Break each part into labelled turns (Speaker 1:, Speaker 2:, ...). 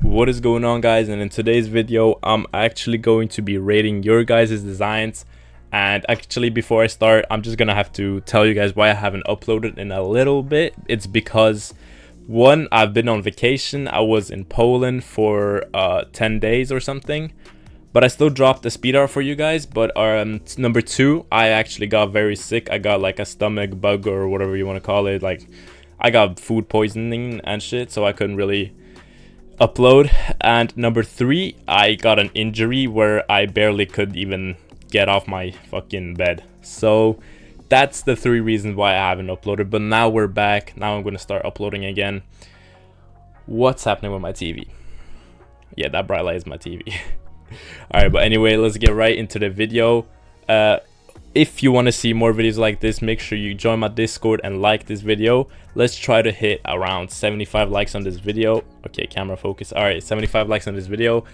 Speaker 1: What is going on, guys? And in today's video I'm actually going to be rating your guys' designs. And actually, before I start, I'm just gonna have to tell you guys why I haven't uploaded in a little bit. It's because one, I've been on vacation. I was in Poland for 10 days or something, but I still dropped the speed art for you guys. But number two, I actually got very sick. I got like a stomach bug or whatever you want to call it. Like, I got food poisoning and shit, so I couldn't really upload. And number three, I got an injury where I barely could even get off my fucking bed. So that's the three reasons why I haven't uploaded. But now we're back. Now I'm gonna start uploading again. What's happening with my TV? Yeah, that bright light is my TV. All right, but anyway, let's get right into the video. If you want to see more videos like this, make sure you join my Discord and like this video. Let's try to hit around 75 likes on this video. Okay, camera focus. All right, 75 likes on this video,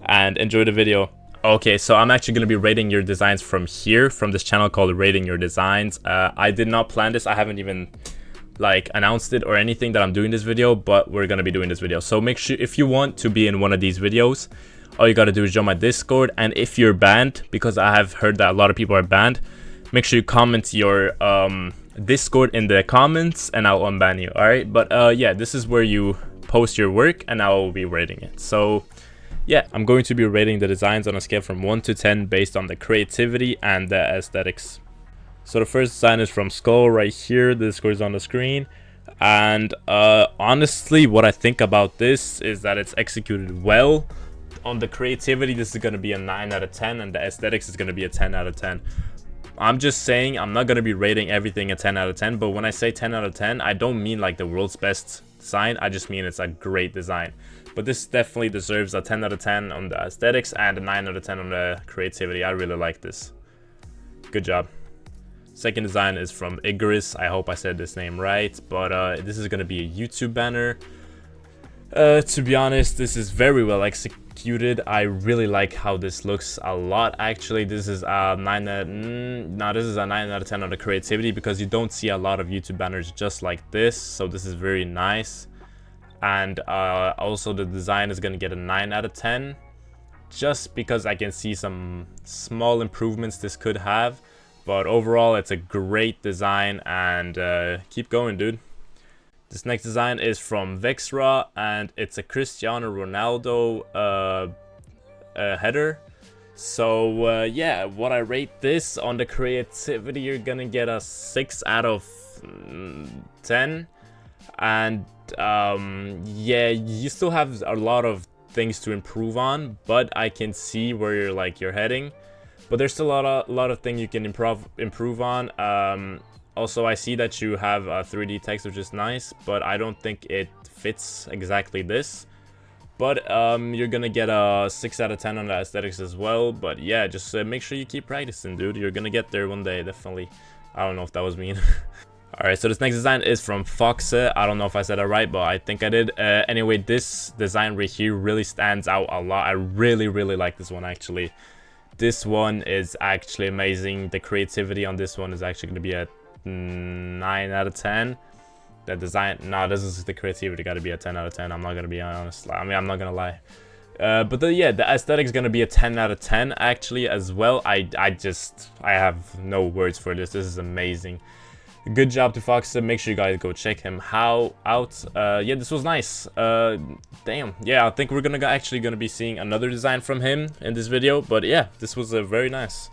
Speaker 1: and enjoy the video. Okay, so I'm actually going to be rating your designs from here, from this channel called Rating Your Designs. I did not plan this. I haven't even like announced it or anything that I'm doing this video, but we're going to be doing this video. So make sure, if you want to be in one of these videos, all you got to do is join my Discord. And if you're banned, because I have heard that a lot of people are banned, make sure you comment your Discord in the comments and I'll unban you. All right, but yeah, this is where you post your work and I will be rating it. So yeah, I'm going to be rating the designs on a scale from 1 to 10 based on the creativity and the aesthetics. So the first design is from Skull right here. The Discord is on the screen. And honestly, what I think about this is that it's executed well. On the creativity, this is going to be a 9 out of 10, and the aesthetics is going to be a 10 out of 10. I'm just saying, I'm not going to be rating everything a 10 out of 10, but when I say 10 out of 10, I don't mean like the world's best design. I just mean it's a great design. But this definitely deserves a 10 out of 10 on the aesthetics and a 9 out of 10 on the creativity. I really like this. Good job. Second design is from Icarus. I hope I said this name right, but this is going to be a YouTube banner. To be honest, this is very well executed. I really like how this looks a lot. Actually, this is a 9 out of 10 on the creativity, because you don't see a lot of YouTube banners just like this. So this is very nice. And also the design is going to get a 9 out of 10, just because I can see some small improvements this could have. But overall, it's a great design, and keep going, dude. This next design is from Vexra, and it's a Cristiano Ronaldo header. So yeah, what I rate this on the creativity, you're gonna get a 6 out of 10. And yeah, you still have a lot of things to improve on, but I can see where you're heading. But there's still a lot of things you can improve on. Also, I see that you have a 3D text, which is nice, but I don't think it fits exactly this. But you're gonna get a 6 out of 10 on the aesthetics as well. But yeah, just make sure you keep practicing, dude. You're gonna get there one day, definitely. I don't know if that was mean. Alright, so this next design is from Foxe. I don't know if I said it right, but I think I did. Anyway, this design right here really stands out a lot. I really like this one, actually. This one is actually amazing. The creativity on this one is actually going to be a 9 out of 10. The design, no, this is the creativity, got to be a 10 out of 10. I'm not going to be honest. I mean, I'm not going to lie. But yeah, the aesthetic is going to be a 10 out of 10 actually as well. I have no words for this. This is amazing. Good job to Fox. Make sure you guys go check him out. Yeah, this was nice. Damn. Yeah, I think we're actually gonna be seeing another design from him in this video. But yeah, this was very nice.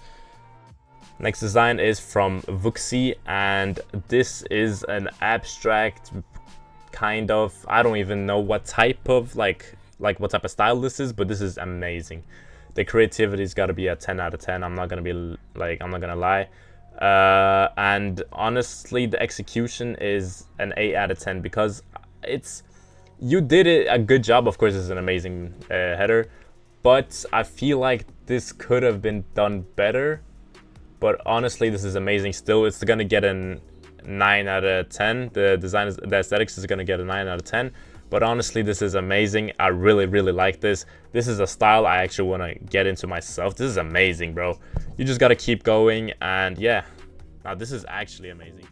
Speaker 1: Next design is from Vuxi, and this is an abstract kind of, I don't even know what type of like what type of style this is, but this is amazing. The creativity's got to be a 10 out of 10. I'm not gonna lie. And honestly, the execution is an 8 out of 10, because you did it a good job. Of course, it's an amazing header, but I feel like this could have been done better. But honestly, this is amazing still. It's gonna get a 9 out of 10. The aesthetics is gonna get a 9 out of 10. But honestly, this is amazing. I really like this. This is a style I actually want to get into myself. This is amazing, bro. You just got to keep going. And yeah, now this is actually amazing.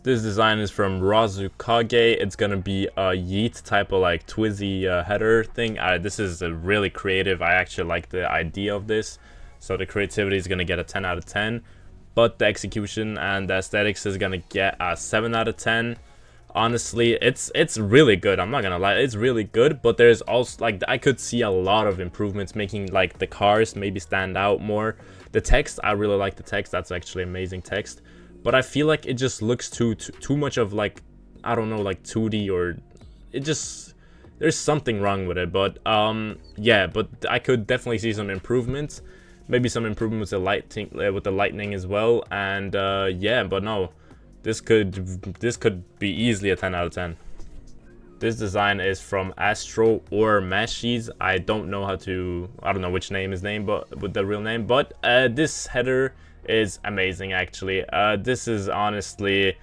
Speaker 1: This design is from Rediscovering. It's gonna be a yeet type of like twizzy header thing. This is really creative. I actually like the idea of this. So the creativity is gonna get a 10 out of 10, but the execution and the aesthetics is gonna get a 7 out of 10. Honestly, it's really good. I'm not gonna lie, it's really good, but there's also like I could see a lot of improvements, making like the cars maybe stand out more. The text, I really like the text. That's actually amazing text, but I feel like it just looks too much of like, I don't know, like 2D, or it just, there's something wrong with it. But yeah, but I could definitely see some improvements, maybe some improvements with the lightning as well. And yeah, but no, this could be easily a 10 out of 10. This design is from Astro or Mashies. I don't know which name is named, but with the real name. But this header is amazing actually. This is honestly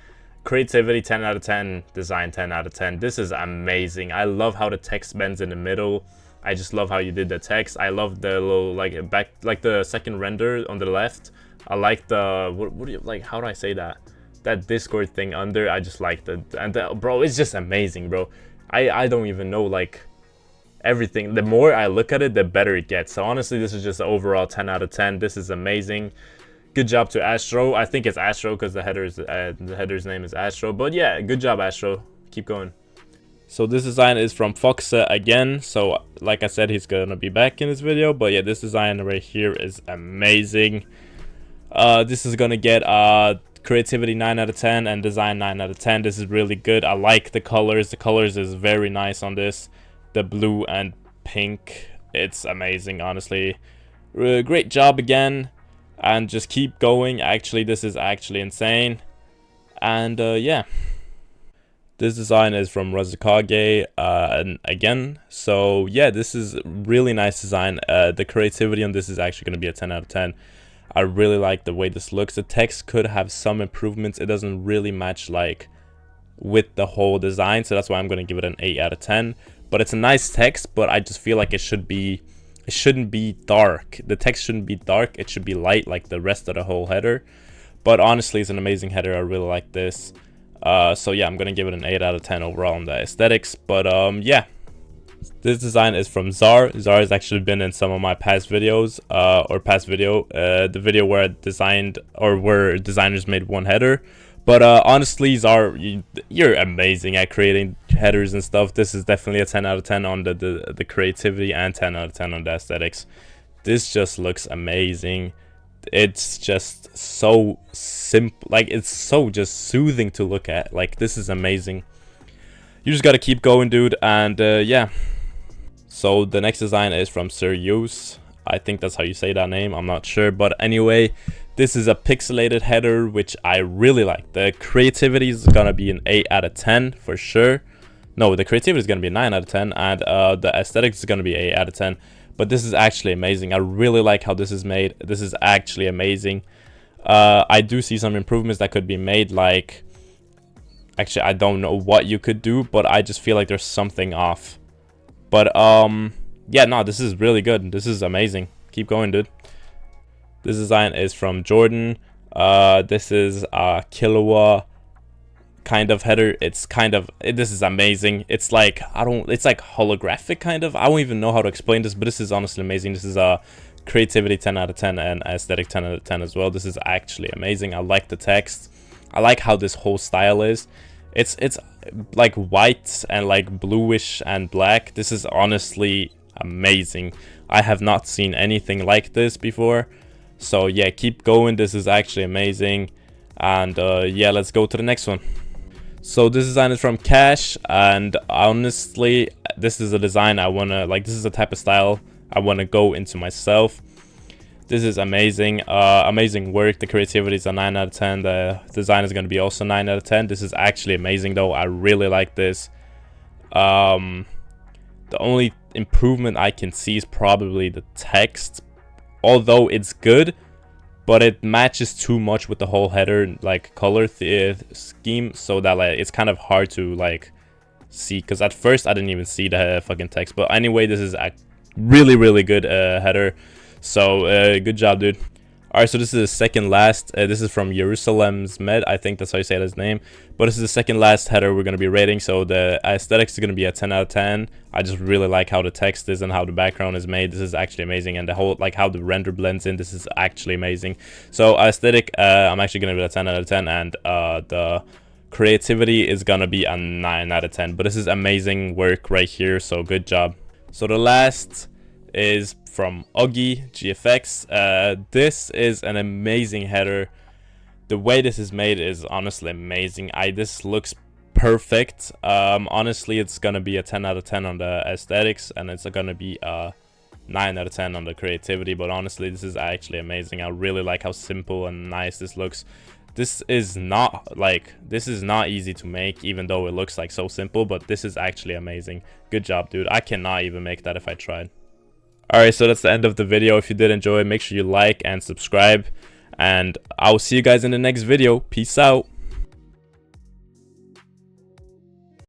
Speaker 1: creativity 10 out of 10, design 10 out of 10. This is amazing. I love how the text bends in the middle. I just love how you did the text. I love the little like back, like the second render on the left. I like the what do you like, how do I say that Discord thing under. I just like bro, it's just amazing, bro. I don't even know, like, everything. The more I look at it, the better it gets. So honestly, this is just an overall 10 out of 10. This is amazing. Good job to Astro. I think it's Astro because the header's name is Astro. But yeah, good job, Astro. Keep going. So this design is from Foxa again. So like I said, he's gonna be back in this video. But yeah, this design right here is amazing. This is gonna get creativity 9 out of 10 and design 9 out of 10. This is really good. I like the colors. The colors is very nice on this. The blue and pink, it's amazing, honestly. Great job again, and just keep going. Actually, this is actually insane. And yeah, this design is from Rediscovering again. So yeah, this is really nice design. The creativity on this is actually going to be a 10 out of 10. I really like the way this looks. The text could have some improvements. It doesn't really match like with the whole design, so that's why I'm going to give it an 8 out of 10. But it's a nice text, but I just feel like it shouldn't be dark. The text shouldn't be dark. It should be light like the rest of the whole header. But honestly, it's an amazing header. I really like this. So yeah, I'm going to give it an 8 out of 10 overall on the aesthetics. But yeah. This design is from Zar. Zar has actually been in some of my past videos, the video where I designed, or where designers made one header. But honestly, Zar, you're amazing at creating headers and stuff. This is definitely a 10 out of 10 on the creativity, and 10 out of 10 on the aesthetics. This just looks amazing. It's just so simple, like it's so just soothing to look at. Like, this is amazing. You just gotta keep going, dude. And yeah. So the next design is from Serious. I think that's how you say that name. I'm not sure. But anyway, this is a pixelated header, which I really like. The creativity is gonna be an 8 out of 10 for sure. No, the creativity is gonna be a 9 out of 10. And the aesthetics is gonna be 8 out of 10. But this is actually amazing. I really like how this is made. This is actually amazing. I do see some improvements that could be made, like, actually, I don't know what you could do, but I just feel like there's something off. But yeah, no, this is really good. This is amazing. Keep going, dude. This design is from Jordan. This is a kilowatt kind of header. This is amazing. It's like, it's like holographic kind of. I don't even know how to explain this, but this is honestly amazing. This is a creativity 10 out of 10 and aesthetic 10 out of 10 as well. This is actually amazing. I like the text. I like how this whole style is. It's like white and like bluish and black. This is honestly amazing. I have not seen anything like this before. So yeah, keep going. This is actually amazing. And yeah, let's go to the next one. So this design is from Cash, and honestly, this is a design I wanna, like, this is a type of style I wanna go into myself. This is amazing. Amazing work. The creativity is a 9 out of 10. The design is going to be also 9 out of 10. This is actually amazing, though. I really like this. The only improvement I can see is probably the text, although it's good, but it matches too much with the whole header, like, color scheme, so that, like, it's kind of hard to, like, see, because at first I didn't even see the fucking text. But anyway, this is a really good header. So good job, dude. Alright, so this is the second last. This is from Jerusalem's Med. I think that's how you say his name. But this is the second last header we're going to be rating. So the aesthetics is going to be a 10 out of 10. I just really like how the text is and how the background is made. This is actually amazing. And the whole, like how the render blends in, this is actually amazing. So aesthetic, I'm actually going to be a 10 out of 10. And the creativity is going to be a 9 out of 10. But this is amazing work right here. So good job. So the last is from Oggy GFX. This is an amazing header. The way this is made is honestly amazing. This looks perfect. Honestly, it's gonna be a 10 out of 10 on the aesthetics, and it's gonna be a 9 out of 10 on the creativity. But honestly, this is actually amazing. I really like how simple and nice this looks. This is not easy to make, even though it looks like so simple, but this is actually amazing. Good job, dude. I cannot even make that if I tried. Alright, so that's the end of the video. If you did enjoy, make sure you like and subscribe, and I'll see you guys in the next video. Peace out.